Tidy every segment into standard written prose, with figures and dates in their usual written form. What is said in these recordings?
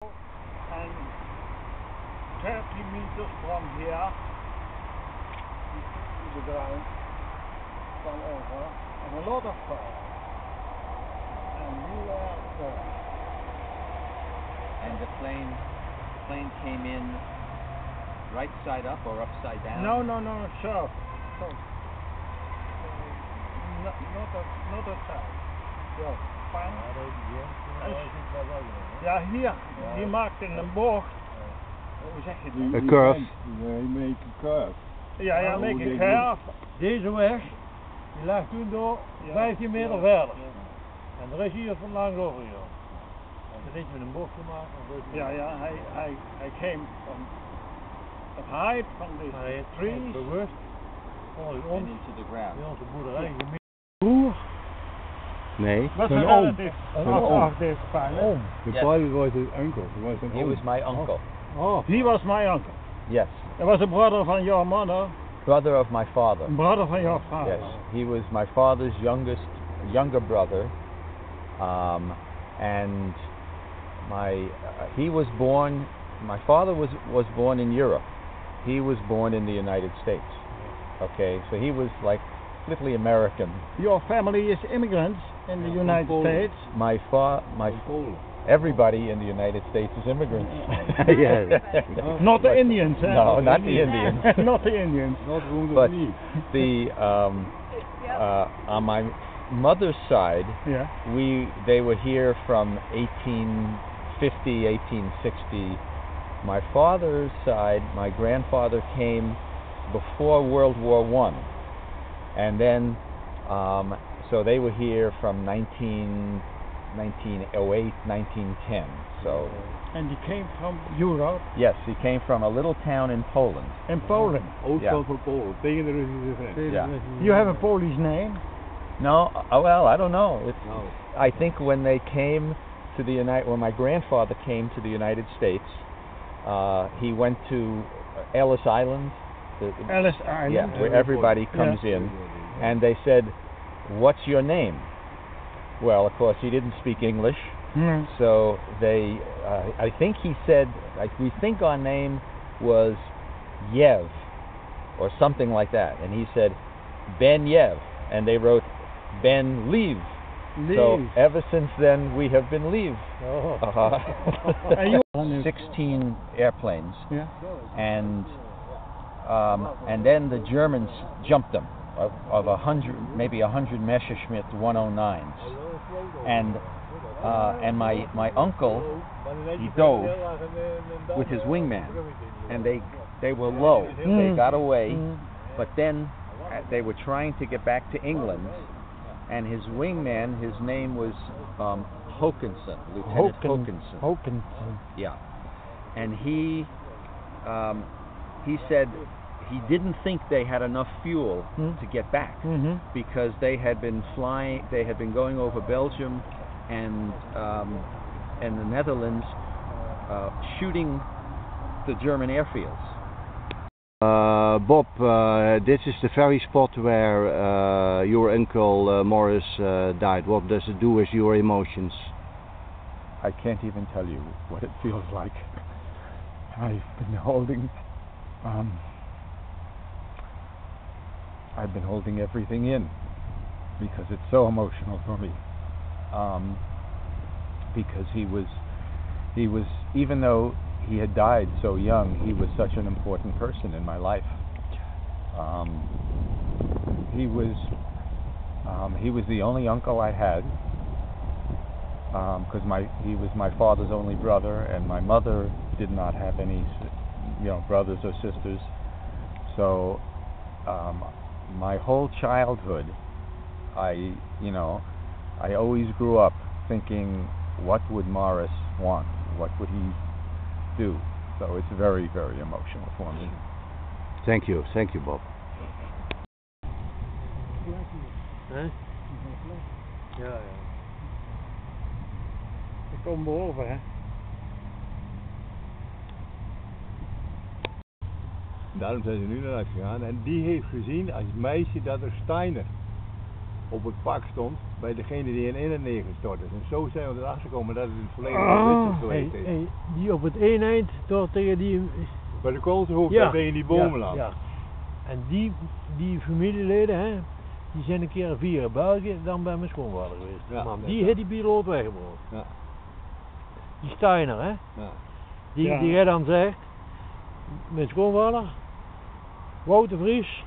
And 30 meters from here, the ground come over, and a lot of cars. And we were there. And the plane came in right side up or upside down? No, south. Not a south. Ja, fijn. Ja, hier maakte een bocht. Hoe zeg je dat? A curve. Make a curve. Ja, make a curve. Deze weg, die lag toen door 15 meter verder. En er is hier van langs over gegaan. En toen is met een bocht gemaakt. Ja, hij came from the height from the trees. Bewust. And into the ground. In onze boerderij. Broer? Nee, Was een een oom. relative Een oom. of this pilot. The Yes. pilot was his uncle. He was my uncle. Oh. He was my uncle. Yes. He was a brother van your mother. Brother of my father. Een brother van your father. Yes. He was my father's younger brother. And he was born, my father was born in Europe. He was born in the United States. Okay, so he was like literally American. Your family is immigrants in the United States. Everybody in the United States is immigrants. Yeah. Not the Indians, eh? No, not the Indians. Not the Indians. But on my mother's side, Yeah. they were here from 1850, 1860. My father's side, my grandfather came before World War I, and then so they were here from 1908, 1910. So. And he came from Europe. Yes, he came from a little town in Poland. In Poland. Oostkant van Polen, tegen de Russische grens. Yeah. You have a Polish name? No, well, I don't know. No. I think when they came to when my grandfather came to the United States, he went to Ellis Island. Ellis Island. Yeah, where everybody comes in, and they said, "What's your name?" Well, of course, he didn't speak English, so they. I think he said, "We think our name was Yev, or something like that," and he said, "Ben Yev," and they wrote Ben Leve. So ever since then, we have been Leve. Oh. 16 airplanes, Yeah. and then the Germans jumped them of 100, maybe 100 Messerschmitt 109s, and my uncle, he dove with his wingman, and they were low. They got away, but then they were trying to get back to England, and his wingman, his name was Hokinson, Lieutenant Hokinson. Yeah, and he said he didn't think they had enough fuel to get back because they had been going over Belgium and the Netherlands, shooting the German airfields. Bob, this is the very spot where your uncle Morris died. What does it do with your emotions? I can't even tell you what it feels like. I've been holding everything in because it's so emotional for me. Because he was, even though he had died so young, he was such an important person in my life. He was the only uncle I had, because he was my father's only brother, and my mother did not have any, brothers or sisters. So my whole childhood, I always grew up thinking, what would Morris want? What would he do? So it's very, very emotional for me. Thank you, Bob. Ja. Ik kom boven, hè. Daarom zijn ze nu naar huis gegaan en die heeft gezien als meisje dat er Steiner op het pak stond bij degene die in het neergestort is. En zo zijn we erachter gekomen dat het in het verleden wissel geweest is. Die op het een eind door tegen die... Bij de koolsenhoek, daar tegen die bomen aan. Ja. En die familieleden, hè, die zijn een keer via België dan bij mijn schoonvader geweest. Ja, Man, die heeft die piloot weggebracht. Ja. Die Steiner, hè. Ja. Die jij dan zegt, mijn schoonvader, Wouter Vries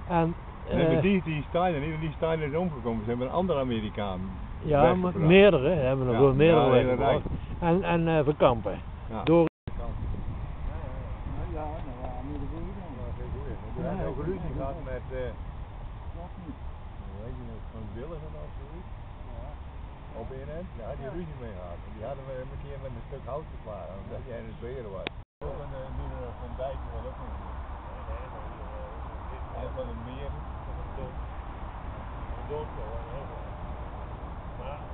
en... Nee, die Steiner, niet die Steiner is omgekomen, ze hebben een andere Amerikaan. Ja, maar meerdere, hebben nog wel meerdere weggebracht. En Verkampen. Ja. Door... Ja, nou, moet ik ook doen. We hebben ook ruzie gehad met... Hoe heet die nou? Van Willigen of zoiets? Op een daar had hij ruzie mee gehad. Die hadden we een keer met een stuk hout geslagen, omdat jij in het zweren was. Ook een moeder van Dijk was ook nog niet. Hij van een meer.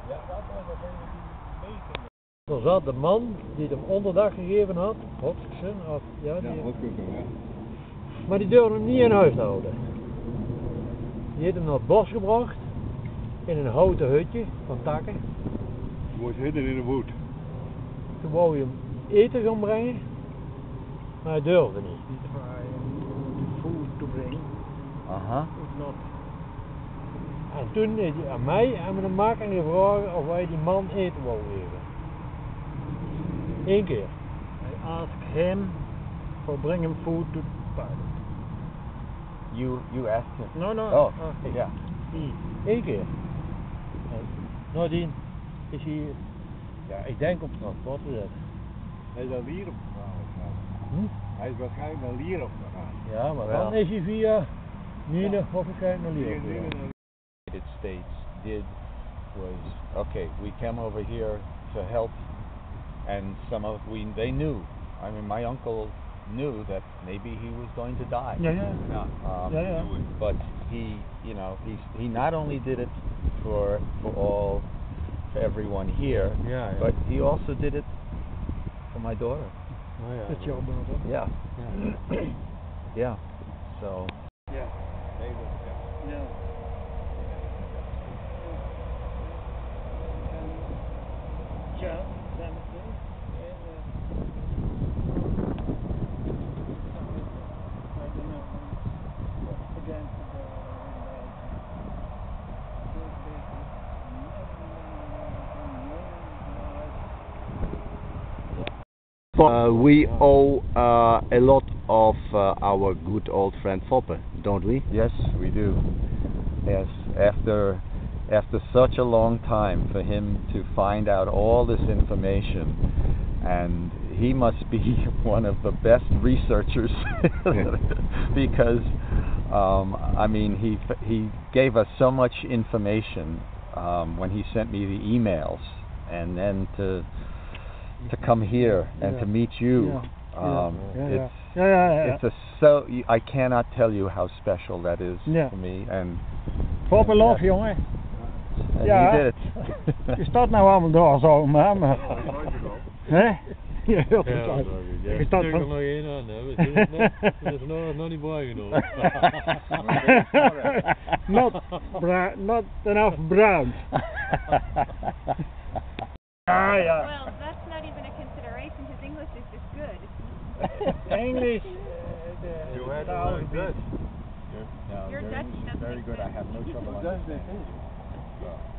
Ja, dat was degene die meeging. Er zat de man die hem onderdak gegeven had, Hodgson, of ja, die, maar die durfde hem niet in huis te houden. Die heeft hem naar het bos gebracht, in een houten hutje van takken. Je moest hidden in de woed. Toen wou je hem eten gaan brengen, maar hij durfde niet. Food to bring. Aha. En toen heeft hij aan mij en mijn makker gevraagd of wij die man eten wou geven. Eén keer. I asked him for bring him food to the pilot. You asked him. No, no. Oh, yeah. Eén keer. En nadien is hij, ja, ik denk op transport gezet. Hij is al hier op gegaan. Hm? Hij is waarschijnlijk naar Lier op gegaan. Ja, maar Dan is hij via Nuenen of waarschijnlijk naar Lier. United States did was, okay, we came over here to help, and they knew. I mean, my uncle knew that maybe he was going to die. Yeah. But he, he not only did it for everyone here, but he also did it for my daughter. That's your daughter. Yeah. Yeah. So. Yeah. Yeah. We owe a lot of our good old friend Foppe, don't we? Yes, we do. Yes, after such a long time for him to find out all this information, and he must be one of the best researchers because I mean he gave us so much information when he sent me the emails, and then to come here and to meet you. I cannot tell you how special that is for me. And Foppe love, jongen. he did it. Je staat nou allemaal door zo, maar. Hè? Je hoort het uit. Je staat van... nog één aan, hè. Dat is nog niet mooi genoeg. Not enough brown. Yeah. Well, that's not even a consideration. His English is just good. English. You had to learn Dutch. No, Your Dutch doesn't very good. I have no trouble understanding. Dutch.